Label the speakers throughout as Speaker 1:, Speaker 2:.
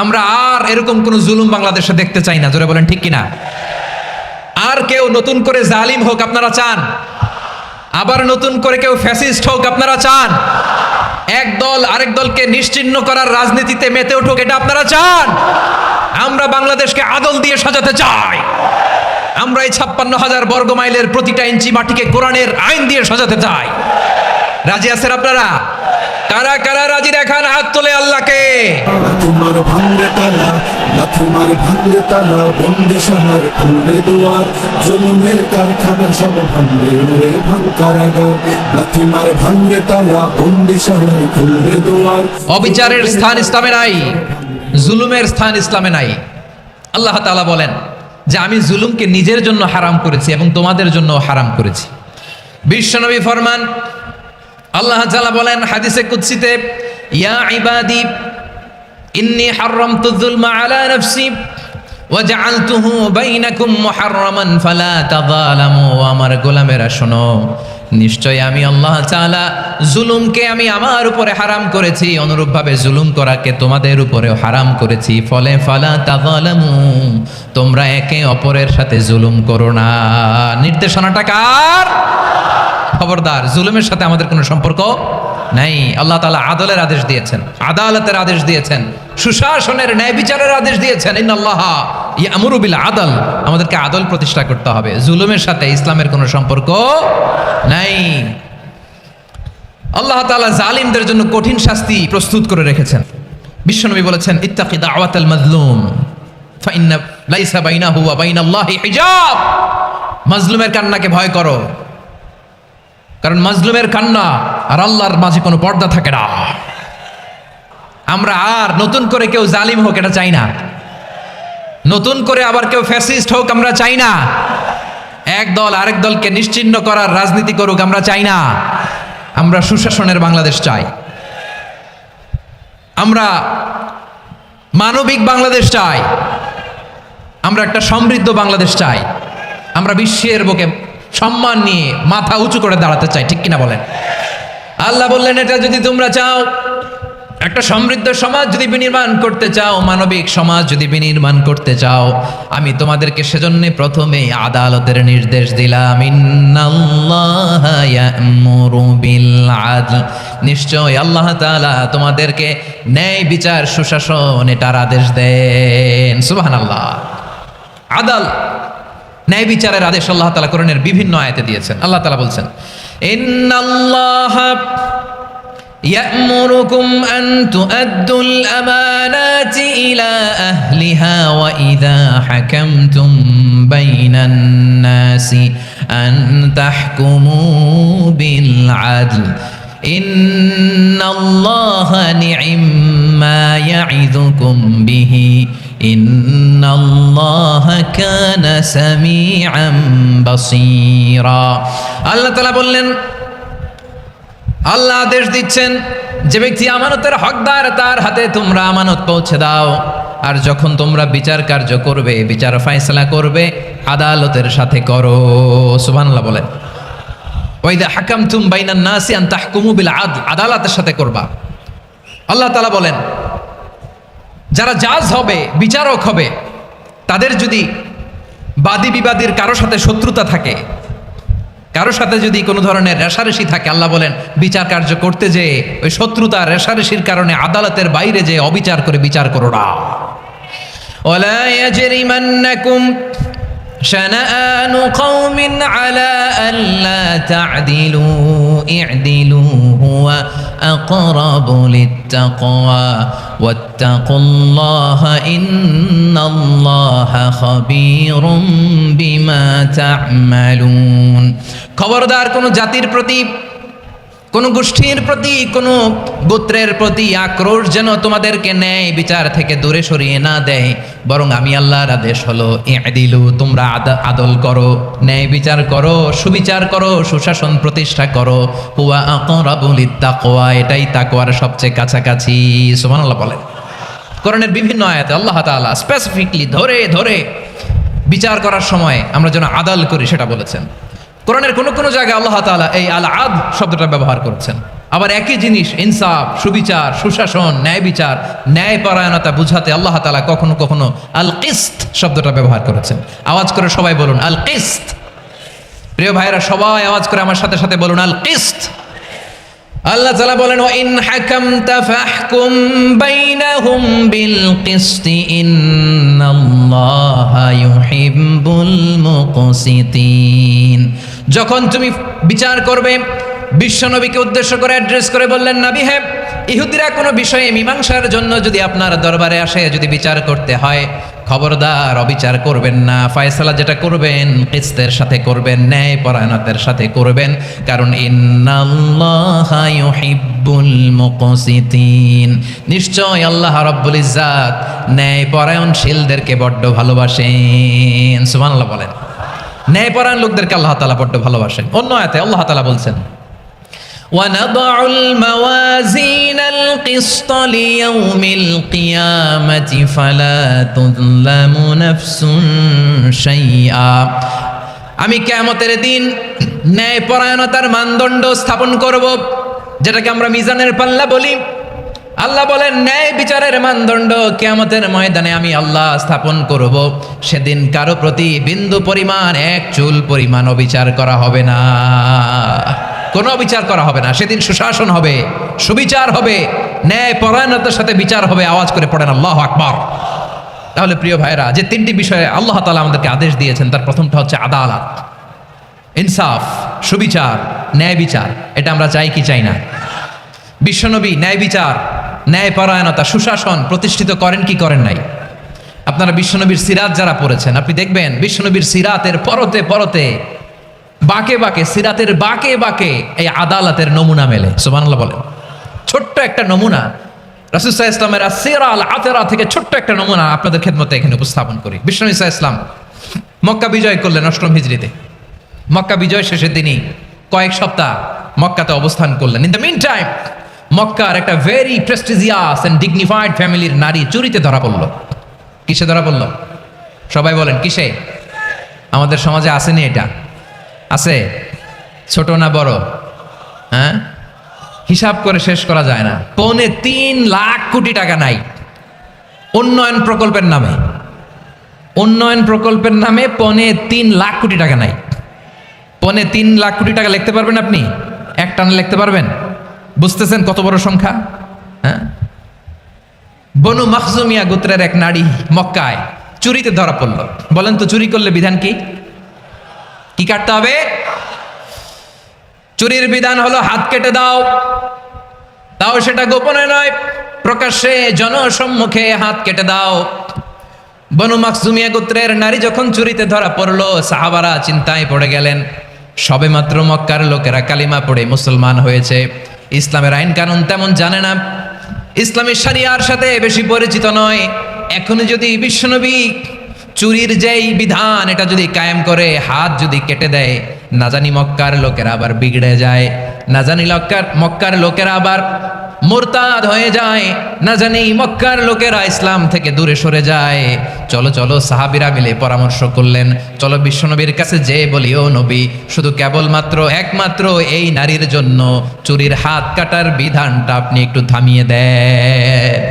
Speaker 1: আমরা আর এরকম কোন জুলুম বাংলাদেশে দেখতে চাই না, জোরে বলেন ঠিক কিনা? আর কেউ নতুন করে জালিম হোক আপনারা চান? আবার নতুন করে কেউ ফ্যাসিস্ট হোক আপনারা চান? এক দল আরেক দলকে নিশ্চিহ্ন করার রাজনীতিতে মেতে উঠুক এটা আপনারা চান? আমরা বাংলাদেশকে আদল দিয়ে সাজাতে চাই। আমরা এই 56,000 বর্গ মাইলের প্রতিটা ইঞ্চি মাটিকে কোরআনের আইন দিয়ে সাজাতে চাই। রাজি আছেন আপনারা? কারা কারা রাজি দেখান হাত তোলে আল্লাহকে।
Speaker 2: তোমার ভাঙলে তালা না, তোমার ভাঙলে তালা, বন্দে শহর খুলবে দুয়ার, জুলুমের কারখানা সব ভাঙবে রে ভাঙ কারাগার, না তোমার ভাঙলে তালা, বন্দে শহর খুলবে দুয়ার।
Speaker 1: অবিচারের স্থান ইসলামে নাই, জুলুমের স্থান ইসলামে নাই। আল্লাহ তাআলা বলেন যে আমি জুলুমকে নিজের জন্য হারাম করেছি এবং তোমাদের জন্য হারাম করেছি। বিশ্বনবী ফরমান, আল্লাহ তাআলা বলেন হাদিসে কুদসিতে, ইয়া ইবাদি ইন্নী হারামতু যুলমা আলা নাফসি ওয়া জাআলতুহু বাইনাকুম মুহাররামান ফালা তাযালামু। আমার গোলামেরা শোনো, নিশ্চয় আমি আল্লাহ তাআলা জুলুমকে আমি আমার উপরে হারাম করেছি, অনুরূপভাবে জুলুম করাকে তোমাদের উপরেও হারাম করেছি, ফলে ফালা তাযালামু, তোমরা একে অপরের সাথে জুলুম করো না। নির্দেশনাটা কার? খবরদার, জুলুমের সাথে আমাদের কোনো সম্পর্ক নাই। আল্লাহ তাআলা আদলের আদেশ দিয়েছেন, আদালতের আদেশ দিয়েছেন, সুশাসনের ন্যায় বিচারের আদেশ দিয়েছেন। ইন্নাল্লাহা ইয়ামুরু বিল আদল, আমাদেরকে আদল প্রতিষ্ঠা করতে হবে। জুলুমের সাথে ইসলামের কোনো সম্পর্ক নাই। আল্লাহ তাআলা জালিমদের জন্য কঠিন শাস্তি প্রস্তুত করে রেখেছেন। বিশ্বনবী বলেছেন, ইত্তাকি দাওয়াতাল মাজলুম ফাইন্না লাইসা বাইনাহু ওয়া বাইনাল্লাহি হিজাব। মাজলুমের কান্নাকে ভয় করো, কারণ মাজলুমের কান্না আর আল্লাহর মাঝে কোনো পর্দা থাকে না। আমরা আর নতুন করে কেউ জালিম হোক এটা চাই না, নতুন করে আবার কেউ ফ্যাসিস্ট হোক আমরা চাই না, এক দল আরেক দলকে নিশ্চিহ্ন করার রাজনীতি করুক আমরা চাই না। আমরা সুশাসনের বাংলাদেশ চাই, আমরা মানবিক বাংলাদেশ চাই, আমরা একটা সমৃদ্ধ বাংলাদেশ চাই, আমরা বিশ্বের বুকে সম্মান নিয়ে মাথা উঁচু করে দাঁড়াতে চাই, ঠিক কিনা বলেন? আল্লাহ বললেন, এটা যদি তোমরা চাও, একটা সমৃদ্ধ সমাজ যদি বিনির্মাণ করতে চাও, মানবিক সমাজ যদি বিনির্মাণ করতে চাও, আমি তোমাদেরকে সেজন্য প্রথমে আদালতের নির্দেশ দিলাম। ইন্নাল্লাহা ইয়া'মুরু বিল আদল, নিশ্চয় আল্লাহ তাআলা তোমাদেরকে ন্যায় বিচার সুশাসন এটার আদেশ দেন। সুবহানাল্লাহ। আদাল, ন্যায় বিচারের আদেশ আল্লাহ তাআলা কোরআনের বিভিন্ন আয়াতে দিয়েছেন। আল্লাহ তাআলা বলছেন, ইন্নাল্লাহা ইয়া'মুরুকুম আন তুআদ্দুল আমানাতি ইলা আহলিহা ওয়া ইযা হাকামতুম বাইনান নাসি আন তাহকুমু বিল আদল ইন্নাল্লাহা নি'ম্মা ইয়া'iযুকুম বিহি ইন্নাল্লাহা কানা সামিআন বাসীরা। আল্লাহ তাআলা বললেন, আল্লাহ আদেশ দিচ্ছেন, যে ব্যক্তি আমানতের হকদার তার হাতে তোমরা আমানত পৌঁছে দাও, আর যখন তোমরা বিচার কার্য করবে, বিচার ফয়সালা করবে, আদালতের সাথে করো। সুবহানাল্লাহ বলেন। ওয়া ইযা হাকামতুম বাইনান নাসি আন তাহকুমু বিল আদল, আদালতের সাথে করবা। আল্লাহ তাআলা বলেন, যারা জাজ হবে, বিচারক হবে, তাদের যদি বাদী বিবাদীর কারো সাথে শত্রুতা থাকে, কারো সাথে যদি কোনো ধরনের রেষারেষি থাকে, আল্লাহ বলেন বিচার কার্য করতে যে ওই শত্রুতা রেষারেষির কারণে আদালতের বাইরে যে অবিচার করে বিচার করো না। ওয়ালা ইয়াজরিমান্নাকুম শানাআনু কওমিন আলা আল্লা তা'দিলু ই'দিলু হুয়া আকরাবু লিত্তাকওয়া ওয়াত্তাকুল্লাহা ইন্নাল্লাহা খাবীরুম বিমা তা'মালুন। খবরদার, কোন জাতির প্রতি, কোন গোষ্ঠীর প্রতি, কোন গোত্রের প্রতি আক্রোশ যেন তোমাদেরকে ন্যায় বিচার থেকে দূরে সরিয়ে না দেয়, বরং আমি আল্লাহর আদেশ হলো ই'দিলু, তোমরা আদল করো, ন্যায় বিচার করো, সুবিচার করো, সুশাসন প্রতিষ্ঠা করো, হুয়া আকরাবু লিত্তাকওয়া, এটাই তাকওয়ার সবচেয়ে কাছাকাছি। সুবহানাল্লাহ বলেন। কোরআনের বিভিন্ন আয়াতে আল্লাহ তাআলা স্পেসিফিকলি ধরে ধরে বিচার করার সময় আমরা যেন আদল করি সেটা বলেছেন। কোরআনের কোন কোন জায়গায় আল্লাহ তাআলা এই আল আদ শব্দটা ব্যবহার করেছেন। আবার একই জিনিস ইনসাফ, সুবিচার, সুশাসন, ন্যায় বিচার, ন্যায় পরায়ণতা বুঝাতে আল্লাহ তাআলা কখনো কখনো আল কিসত শব্দটা ব্যবহার করেছেন। আওয়াজ করে সবাই বলুন আল কিসত। প্রিয় ভাইরা সবাই আওয়াজ করে আমার সাথে সাথে বলুন আল কিসত। আল্লাহ তাআলা বলেন ওয়া ইন হাকামতা ফাহকুম বাইনাহুম বিল কিসতি ইন্নাল্লাহা ইউহিব্বুল মুকসিতিন। যখন তুমি বিচার করবে, বিশ্বনবীকে উদ্দেশ্য করে অ্যাড্রেস করে বললেন, নবী হে, ইহুদিরা কোনো বিষয়ে মীমাংসার জন্য যদি আপনার দরবারে আসে, যদি বিচার করতে হয়, খবরদার অবিচার করবেন না। ফয়সালা যেটা করবেন কিসতের সাথে করবেন, ন্যায় পরায়ণতার সাথে করবেন, কারণ ইন্নাল্লাহা ইউহিব্বুল মুকসিতিন, নিশ্চয় আল্লাহ রাব্বুল ইজ্জাত ন্যায় পরায়ণশীলদেরকে বড্ড ভালোবাসেন। সুবহানাল্লাহ বলেন। ন্যায় পরায়ণ লোকদেরকে আল্লাহ তাআলা বড্ড ভালোবাসেন। অন্য আয়াতে আল্লাহ তাআলা বলছেন وَنَضَعُ الْمَوَازِينَ الْقِسْطَ لِيَوْمِ الْقِيَامَةِ فَلَا تُظْلَمُ نَفْسٌ شَيْئًا। আমি কিয়ামতের দিন ন্যায়পরায়ণতার মানদণ্ড স্থাপন করব, যেটাকে আমরা মিজানের পাল্লা বলি। আল্লাহ বলেন ন্যায় বিচারের মানদণ্ড কিয়ামতের ময়দানে আমি আল্লাহ স্থাপন করব। সেদিন কারো প্রতি বিন্দু পরিমাণ, এক চুল পরিমাণ অবিচার করা হবে না, কোনো বিচার করা হবে না। সেদিন সুশাসন হবে, সুবিচার হবে, ন্যায় পরায়ণতার সাথে বিচার হবে। আওয়াজ করে পড়েন আল্লাহু আকবার। তাহলে প্রিয় ভাইরা, যে তিনটি বিষয়ে আল্লাহ তাআলা আমাদেরকে আদেশ দিয়েছেন, তার প্রথমটা হচ্ছে আদালত, ইনসাফ, সুবিচার, ন্যায় বিচার। এটা আমরা চাই কি চাই না? বিশ্বনবী ন্যায় বিচার, ন্যায় পরায়ণতা, সুশাসন প্রতিষ্ঠিত করেন কি করেন নাই? আপনারা বিশ্বনবীর সিরাত যারা পড়েছেন, আপনি দেখবেন বিশ্বনবীর সিরাতের পরতে পরতে, বাঁকে বাঁকে, সিরাতের বাঁকে বাঁকে এই আদালতের নমুনা মেলে। সুবহানাল্লাহ বলেন। ছোট্ট একটা নমুনা রাসূল সাল্লাল্লাহু আলাইহি ওয়াসাল্লামের আসসিরা আল আতেরা থেকে ছোট্ট একটা নমুনা আপনাদের খেদমতে এখানে উপস্থাপন করি। বিশ্বনবী সাল্লাল্লাহু আলাইহি ওয়াসাল্লাম মক্কা বিজয় করলেন ৮ম হিজরিতে। মক্কা বিজয় শেষের দিনই কয়েক সপ্তাহ মক্কাতে অবস্থান করলেন। ইন দ্য মিন টাইম মক্কার একটা ভেরি প্রেস্টিজিয়াস এন্ড ডিগনিফাইড ফ্যামিলির নারী চুরিতে ধরা পড়ল। কিসে ধরা পড়ল? সবাই বলেন কিসে? আমাদের সমাজে আসেনি এটা? আছে? ছোট না বড়? হ্যাঁ, হিসাব করে শেষ করা যায় না। ৩.৫ লাখ কোটি টাকা নাই উন্নয়ন প্রকল্পের নামে। উন্নয়ন প্রকল্পের নামে ৩.৫ লাখ কোটি টাকা নাই। ৩.৫ লাখ কোটি টাকা লিখতে পারবেন আপনি? এক টানে লিখতে পারবেন? বুঝতেছেন কত বড় সংখ্যা? হ্যাঁ, বনু মাখজুমিয়া গোত্রের এক নারী মক্কায় চুরিতে ধরা পড়ল। বলেন তো চুরি করলে বিধান কি? কি কাটতে হবে? চুরির বিধান হলো হাত কেটে দাও। তাও সেটা গোপনে নয়, প্রকাশ্যে জনসম্মুখে হাত কেটে দাও। বনু মাখজুমিয়া গোত্রের নারী যখন চুরিতে ধরা পড়লো, সাহাবারা চিন্তায় পড়ে গেলেন। সবেমাত্র মক্কার লোকেরা কালিমা পড়ে মুসলমান হয়েছে, ইসলামের আইন কানুন তেমন জানে না, ইসলামী শরিয়ার সাথে বেশি পরিচিত নয়। এখনো যদি বিশ্বনবী চুরির যেই বিধান এটা যদি কায়েম করে, হাত যদি কেটে দেয়, না জানি মক্কার লোকেরা আবার বিগড়ে যায়, না জানি মক্কার লোকেরা আবার মুরতাদ হয়ে যায়, না জানি মক্কার লোকেরা ইসলাম থেকে দূরে সরে যায়। চলো চলো, সাহাবীরা মিলে পরামর্শ করলেন, চলো বিশ্বনবীর কাছে যে বলি, ও নবী, শুধু কেবলমাত্র একমাত্র এই নারীর জন্য চুরির হাত কাটার বিধানটা আপনি একটু থামিয়ে দেন।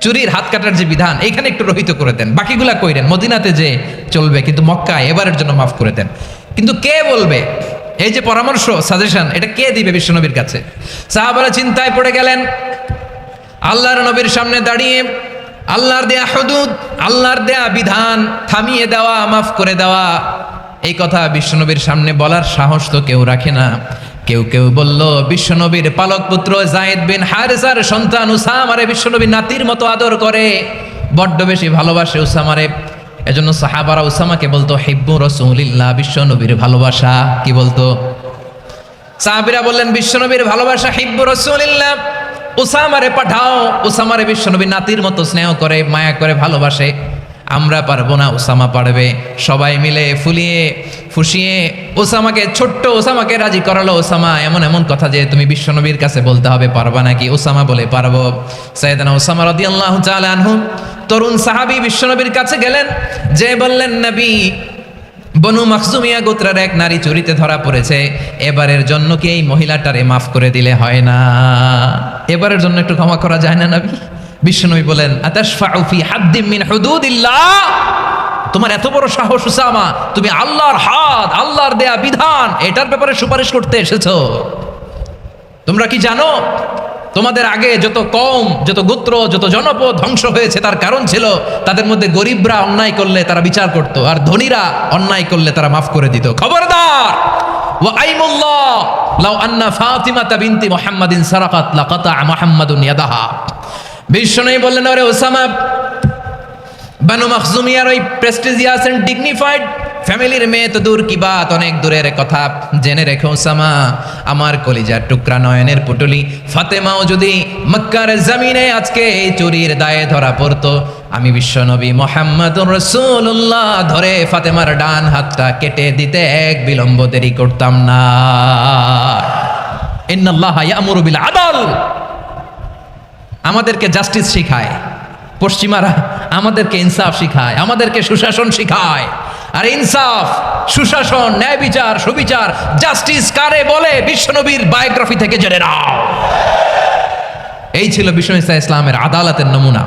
Speaker 1: চুরির হাত কাটার যে বিধান এইখানে একটু রহিত করে দেন, বাকিগুলা কইরেন মদিনাতে যে চলবে, কিন্তু মক্কায় এবারের জন্য মাফ করে দেন। কিন্তু কে বলবে? এই যে পরামর্শ, সাজেশন, এটা কে দিবে বিশ্বনবীর কাছে? সাহাবারা চিন্তায় পড়ে গেলেন। আল্লাহর নবীর সামনে দাঁড়িয়ে আল্লাহর দেয়া হুদুদ, আল্লাহর দেয়া বিধান থামিয়ে দেওয়া, মাফ করে দেওয়া, এই কথা বিশ্বনবীর সামনে বলার সাহস তো কেউ রাখে না। কেউ কেউ বলল, বিশ্বনবীর পালক পুত্র যায়েদ বিন হারেসার সন্তান উসামারে বিশ্বনবীর নাতির মতো আদর করে, বড্ড বেশি ভালোবাসে উসামারে। এজন্য সাহাবারা উসামাকে বলতো হিব্বু রাসূলিল্লাহ, বিশ্বনবীর ভালোবাসা। কি বলতো? সাহাবীরা বললেন বিশ্বনবীর ভালোবাসা হিব্বু রাসূলিল্লাহ, উসামারে পাঠাও। উসামারে বিশ্বনবীর নাতির মতো স্নেহ করে, মায়া করে, ভালোবাসে। আমরা পারবো না, ওসামা পারবে। সবাই মিলে ফুলিয়ে ফুসিয়ে ওসামাকে, ছোট্ট ওসামাকে রাজি করালো। ওসামা এমন এমন কথা যে তুমি বিশ্বনবীর কাছে বলতে হবে, পারবা নাকি? ওসামা বলে পারবো। সাইয়েদনা ওসামা রাদিয়াল্লাহু তাআলা আনহু তরুণ সাহাবী বিশ্বনবীর কাছে গেলেন, যে বললেন, নবী বনু মাখজুমিয়া গোত্রের এক নারী চুরিতে ধরা পড়েছে। এবারের জন্য কি এই মহিলাটারে মাফ করে দিলে হয় না? এবারের জন্য একটু ক্ষমা করা যায় না নবী? বিশ্বনবী বলেন, আতাশফাউ ফি হাদ্দিম মিন হুদুদিল্লাহ, তোমার এত বড় সাহস উসামা, তুমি আল্লাহর হাদ, আল্লাহর দেয়া বিধান, এটার ব্যাপারে সুপারিশ করতে এসেছো? তোমরা কি জানো তোমাদের আগে যত কওম, যত গোত্র, যত জনপদ ধ্বংস হয়েছে তার কারণ ছিল তাদের মধ্যে গরিবরা অন্যায় করলে তারা বিচার করত, আর ধনীরা অন্যায় করলে তারা মাফ করে দিত। খবরদার! ওয়া আইমুল্লাহ লাউ আন্না ফাতিমাতা বিনতি মুহাম্মাদিন সারাকাত লাকাতা মুহাম্মাদুন ইয়াদাহা। বিশ্বনবী বললেন, আরে ওসামা, বানু মাখজুমিয়ার ওই প্রেস্টিজিয়াস এন্ড ডিগনিফাইড ফ্যামিলির মেয়ে তো দূর কি বাত, অনেক দূরের কথা। জেনে রেখো ওসামা, আমার কলিজার টুকরা নয়নের পুটুলি ফাতেমাও যদি মক্কার জমিনে আজকে এই চুরির দায়ে ধরা পড়তো, আমি বিশ্বনবী মুহাম্মদুর রাসূলুল্লাহ ধরে ফাতেমার ডান হাতটা কেটে দিতে এক বিলম্ব দেরি করতাম না। ইন্নাল্লাহা ইয়ামুরু বিল আদল, আমাদেরকে জাস্টিস শিখায় পশ্চিমারা, আমাদেরকে ইনসাফ শিখায়, আমাদেরকে সুশাসন শিখায়। আর ইনসাফ, সুশাসন, ন্যায় বিচার, সুবিচার, জাস্টিস কারে বলে বিশ্বনবীর বায়োগ্রাফি থেকে জেনে নাও। এই ছিল বিষ্ণু ইসা ইসলামের আদালতের নমুনা।